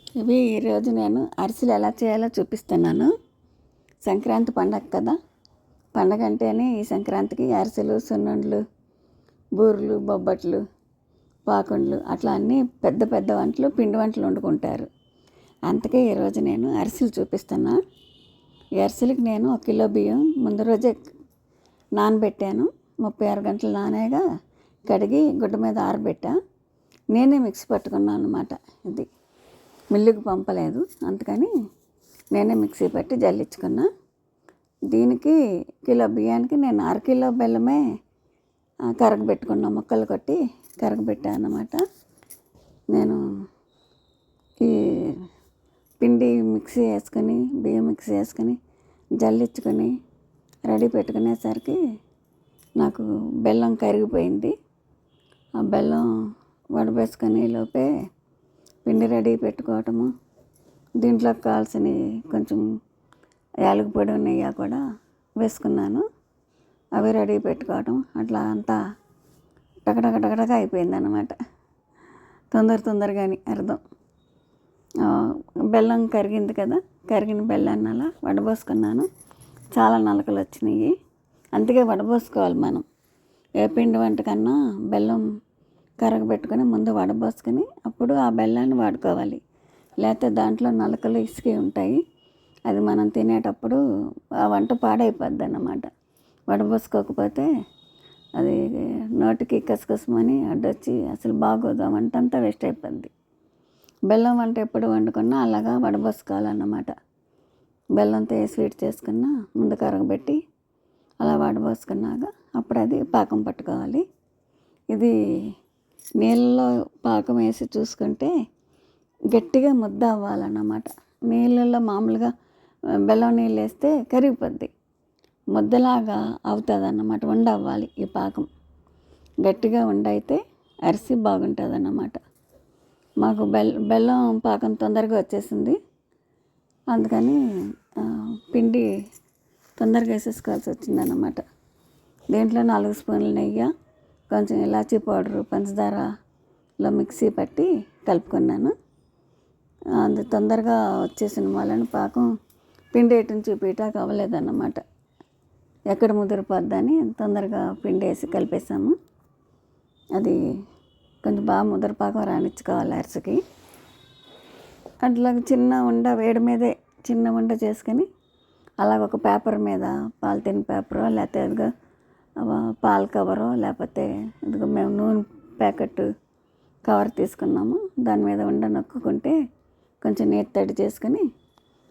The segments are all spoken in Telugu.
ఈరోజు నేను అరిసెలు ఎలా చేయాలో చూపిస్తున్నాను. సంక్రాంతి పండగ కదా. పండగ అంటేనే ఈ సంక్రాంతికి అరిసెలు, సున్నుండలు, బూరెలు, బొబ్బట్లు, పాకుండ్లు అట్లా అన్నీ పెద్ద పెద్ద వంటలు, పిండి వంటలు వండుకుంటారు. అందుకే ఈరోజు నేను అరిసెలు చూపిస్తున్నా. ఈ అరిసెలకి నేను 1 కిలో బియ్యం ముందు రోజే నానబెట్టాను. 36 గంటలు నానేగా కడిగి గుడ్డ మీద ఆరబెట్టా. నేనే మిక్సీ పట్టుకున్నాను అన్నమాట. ఇది మిల్లుకి పంపలేదు, అందుకని నేనే మిక్సీ పెట్టి జల్లించుకున్నా. దీనికి కిలో బియ్యానికి నేను 1/2 కిలో బెల్లమే కరగబెట్టుకున్నా, ముక్కలు కొట్టి కరగబెట్టాను అన్నమాట. నేను ఈ పిండి మిక్సీ వేసుకొని బియ్యం మిక్సీ వేసుకొని జల్లించుకొని రెడీ పెట్టుకునేసరికి నాకు బెల్లం కరిగిపోయింది. ఆ బెల్లం వడబోసుకొని లోపే పిండి రెడీ పెట్టుకోవటము, దీంట్లోకి కావాల్సిన కొంచెం యాలక పొడి, నెయ్యి కూడా వేసుకున్నాను. అవి రెడీ పెట్టుకోవటం అట్లా అంతా టకటక అయిపోయింది అన్నమాట. తొందరగాని అర్థం. బెల్లం కరిగింది కదా, కరిగిన బెల్లాన్ని అలా వడబోసుకున్నాను. చాలా నలకలు వచ్చినాయి. అందుకే వడబోసుకోవాలి మనం. ఏ పిండి వంట కన్నా బెల్లం కరగబెట్టుకొని ముందు వడబోసుకొని అప్పుడు ఆ బెల్లాన్ని వాడుకోవాలి. లేకపోతే దాంట్లో నలకలు ఇసుక ఉంటాయి. అది మనం తినేటప్పుడు ఆ వంట పాడైపోద్ది అన్నమాట. వడబోసుకోకపోతే అది నోటికి కసకసమని అడ్డొచ్చి అసలు బాగోదు, ఆ వంట అంతా వేస్ట్ అయిపోద్ది. బెల్లం వంట ఎప్పుడు వండుకున్నా అలాగా వడబోసుకోవాలన్నమాట. బెల్లంతో ఏ స్వీట్ చేసుకున్నా ముందు కరగబెట్టి అలా వడబోసుకున్నాక అప్పుడు అది పాకం పట్టుకోవాలి. ఇది నీళ్ళలో పాకం వేసి చూసుకుంటే గట్టిగా ముద్ద అవ్వాలన్నమాట. నీళ్ళల్లో మామూలుగా బెల్లం నీళ్ళు వేస్తే కరిగిపోద్ది, ముద్దలాగా అవుతుంది అన్నమాట. వండ అవ్వాలి ఈ పాకం. గట్టిగా ఉండైతే అరిసి బాగుంటుంది అన్నమాట. మాకు బెల్లం పాకం తొందరగా వచ్చేసింది, అందుకని పిండి తొందరగా వేసేసుకోవాల్సి వచ్చిందన్నమాట. దీంట్లో 4 స్పూన్ల నెయ్యి, కొంచెం ఇలాచీ పౌడరు, పంచదారలో మిక్సీ పట్టి కలుపుకున్నాను. అది తొందరగా వచ్చేసిన వలన పాకం పిండి వేయటం చూపించటానికి అవ్వలేదన్నమాట. ఎక్కడ ముదిరిపోద్దని తొందరగా పిండి వేసి కలిపేసాము. అది కొంచెం బాగా ముద్రపాకం రానిచ్చుకోవాలి అరిసెకి. అట్లా చిన్న ఉండ వేడి మీదే చిన్న ఉండ చేసుకొని అలాగ ఒక పేపర్ మీద, పాలిథిన్ పేపరో లేకపోతే ఇదిగో పాల కవరో లేకపోతే ఇదిగో మేము నూనె ప్యాకెట్ కవర్ తీసుకున్నాము, దాని మీద ఉండ నొక్కుంటే కొంచెం నీరు తడి చేసుకొని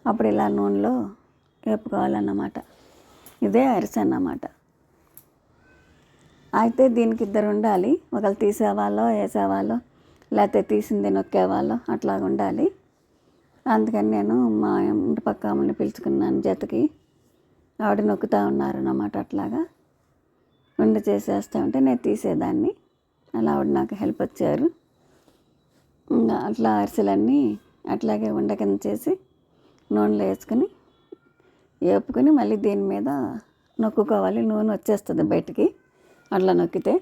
అప్పుడు ఇలా నూనెలో వేపుకోవాలన్నమాట. ఇదే అరిసె అన్నమాట. అయితే దీనికి 2 ఉండాలి. ఒకళ్ళు తీసేవాళ్ళో వేసేవాళ్ళో లేకపోతే తీసింది నొక్కేవాళ్ళో అట్లా ఉండాలి. అందుకని నేను మా ఇంటి పక్క ఆమెని పిలుచుకున్నాను జతకి. ఆవిడ నొక్కుతూ ఉన్నారన్నమాట. అట్లాగా ఉండ చేసేస్తూ ఉంటే నేను తీసేదాన్ని. అలా ఆవిడ నాకు హెల్ప్ వచ్చారు. అట్లా అరిసెలన్నీ అట్లాగే ఉండ కింద చేసి నూనెలో వేసుకొని వేపుకొని మళ్ళీ దీని మీద నొక్కుకోవాలి. నూనె వచ్చేస్తుంది బయటికి అట్లా నొక్కితే.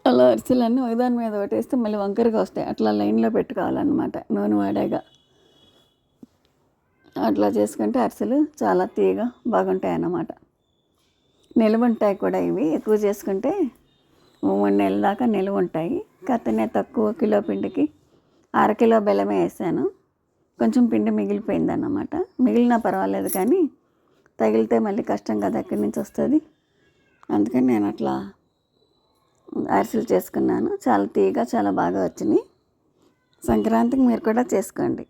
అలా అరిసెలన్నీ ఒకదాని మీద ఒకటి వేస్తే మళ్ళీ వంకరగా వస్తాయి. అట్లా లైన్లో పెట్టుకోవాలన్నమాట నూనె వాడేగా. అట్లా చేసుకుంటే అరిసెలు చాలా తీయగా బాగుంటాయి అన్నమాట. నిలువ ఉంటాయి కూడా. ఇవి ఎక్కువ చేసుకుంటే 3 నెలల దాకా నిలువ ఉంటాయి. కాకపోతే నేను తక్కువ కిలో పిండికి 1/2 కిలో బెల్లమే వేసాను. కొంచెం పిండి మిగిలిపోయింది అన్నమాట. మిగిలినా పర్వాలేదు, కానీ తగిలితే మళ్ళీ కష్టం కదా, ఎక్కడి నుంచి వస్తుంది. అందుకని నేను అట్లా అరిసెలు చేసుకున్నాను. చాలా తీయగా చాలా బాగా వచ్చినాయి. సంక్రాంతికి మీరు కూడా చేసుకోండి.